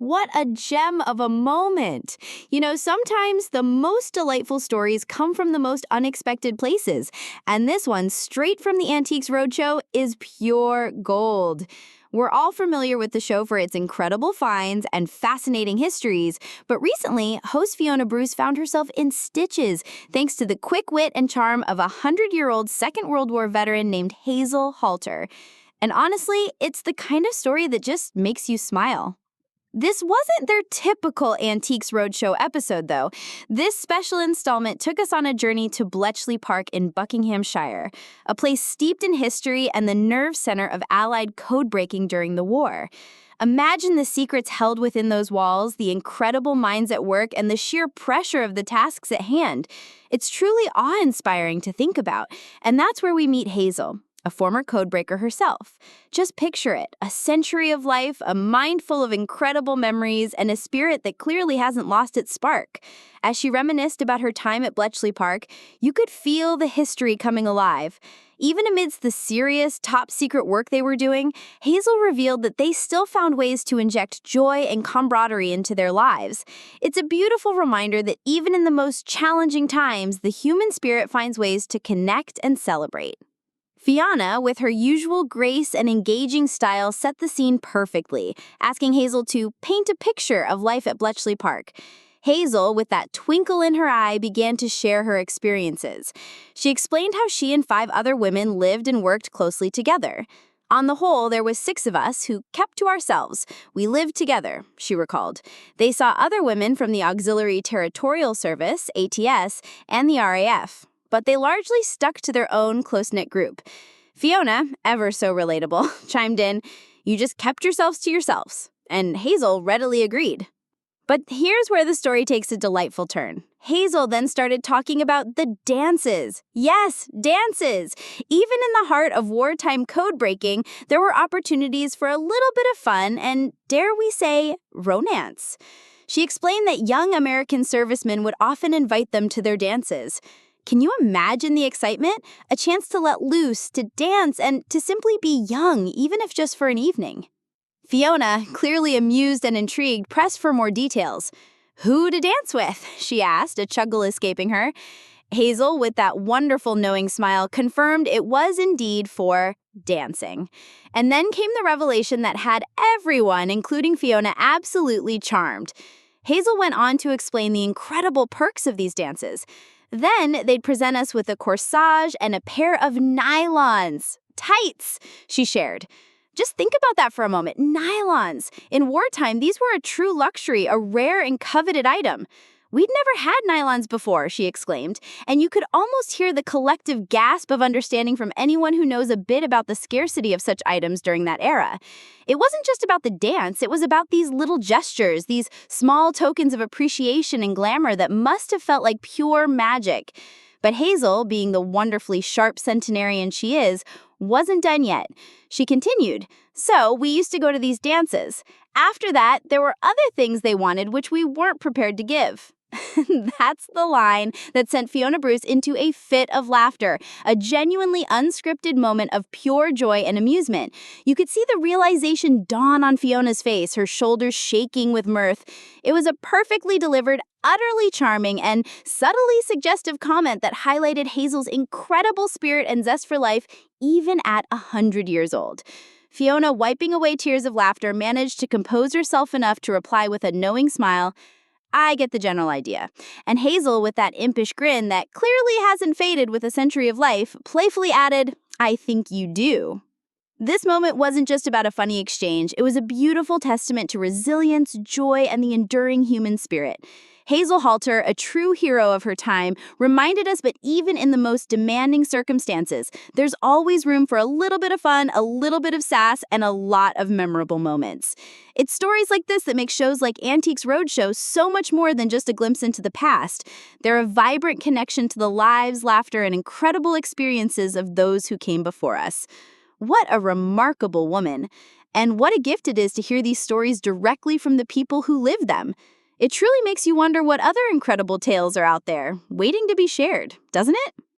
What a gem of a moment! Sometimes the most delightful stories come from the most unexpected places, and this one, straight from the Antiques Roadshow, is pure gold. We're all familiar with the show for its incredible finds and fascinating histories, but recently, host Fiona Bruce found herself in stitches thanks to the quick wit and charm of a 100-year-old Second World War veteran named Hazel Halter. And honestly, it's the kind of story that just makes you smile. This wasn't their typical Antiques Roadshow episode, though. This special installment took us on a journey to Bletchley Park in Buckinghamshire, a place steeped in history and the nerve center of Allied code-breaking during the war. Imagine the secrets held within those walls, the incredible minds at work, and the sheer pressure of the tasks at hand. It's truly awe-inspiring to think about, and that's where we meet Hazel, a former codebreaker herself. Just picture it, a century of life, a mind full of incredible memories, and a spirit that clearly hasn't lost its spark. As she reminisced about her time at Bletchley Park, you could feel the history coming alive. Even amidst the serious, top-secret work they were doing, Hazel revealed that they still found ways to inject joy and camaraderie into their lives. It's a beautiful reminder that even in the most challenging times, the human spirit finds ways to connect and celebrate. Fiona, with her usual grace and engaging style, set the scene perfectly, asking Hazel to paint a picture of life at Bletchley Park. Hazel, with that twinkle in her eye, began to share her experiences. She explained how she and 5 other women lived and worked closely together. On the whole, there was 6 of us who kept to ourselves. We lived together, she recalled. They saw other women from the Auxiliary Territorial Service, ATS, and the RAF, but they largely stuck to their own close-knit group. Fiona, ever so relatable, chimed in, "You just kept yourselves to yourselves." And Hazel readily agreed. But here's where the story takes a delightful turn. Hazel then started talking about the dances. Yes, dances! Even in the heart of wartime code-breaking, there were opportunities for a little bit of fun and, dare we say, romance. She explained that young American servicemen would often invite them to their dances. Can you imagine the excitement? A chance to let loose, to dance, and to simply be young, even if just for an evening. Fiona, clearly amused and intrigued, pressed for more details. "Who to dance with?" she asked, a chuckle escaping her. Hazel, with that wonderful knowing smile, confirmed it was indeed for dancing. And then came the revelation that had everyone, including Fiona, absolutely charmed. Hazel went on to explain the incredible perks of these dances. Then they'd present us with a corsage and a pair of nylons. Tights, she shared. Just think about that for a moment. Nylons. In wartime, these were a true luxury, a rare and coveted item. "We'd never had nylons before," she exclaimed, and you could almost hear the collective gasp of understanding from anyone who knows a bit about the scarcity of such items during that era. It wasn't just about the dance, it was about these little gestures, these small tokens of appreciation and glamour that must have felt like pure magic. But Hazel, being the wonderfully sharp centenarian she is, wasn't done yet. She continued, "So we used to go to these dances. After that, there were other things they wanted which we weren't prepared to give." That's the line that sent Fiona Bruce into a fit of laughter, a genuinely unscripted moment of pure joy and amusement. You could see the realization dawn on Fiona's face, her shoulders shaking with mirth. It was a perfectly delivered, utterly charming, and subtly suggestive comment that highlighted Hazel's incredible spirit and zest for life, even at 100 years old. Fiona, wiping away tears of laughter, managed to compose herself enough to reply with a knowing smile, "I get the general idea." And Hazel, with that impish grin that clearly hasn't faded with a century of life, playfully added, "I think you do." This moment wasn't just about a funny exchange. It was a beautiful testament to resilience, joy, and the enduring human spirit. Hazel Halter, a true hero of her time, reminded us that even in the most demanding circumstances, there's always room for a little bit of fun, a little bit of sass, and a lot of memorable moments. It's stories like this that make shows like Antiques Roadshow so much more than just a glimpse into the past. They're a vibrant connection to the lives, laughter, and incredible experiences of those who came before us. What a remarkable woman. And what a gift it is to hear these stories directly from the people who live them. It truly makes you wonder what other incredible tales are out there, waiting to be shared, doesn't it?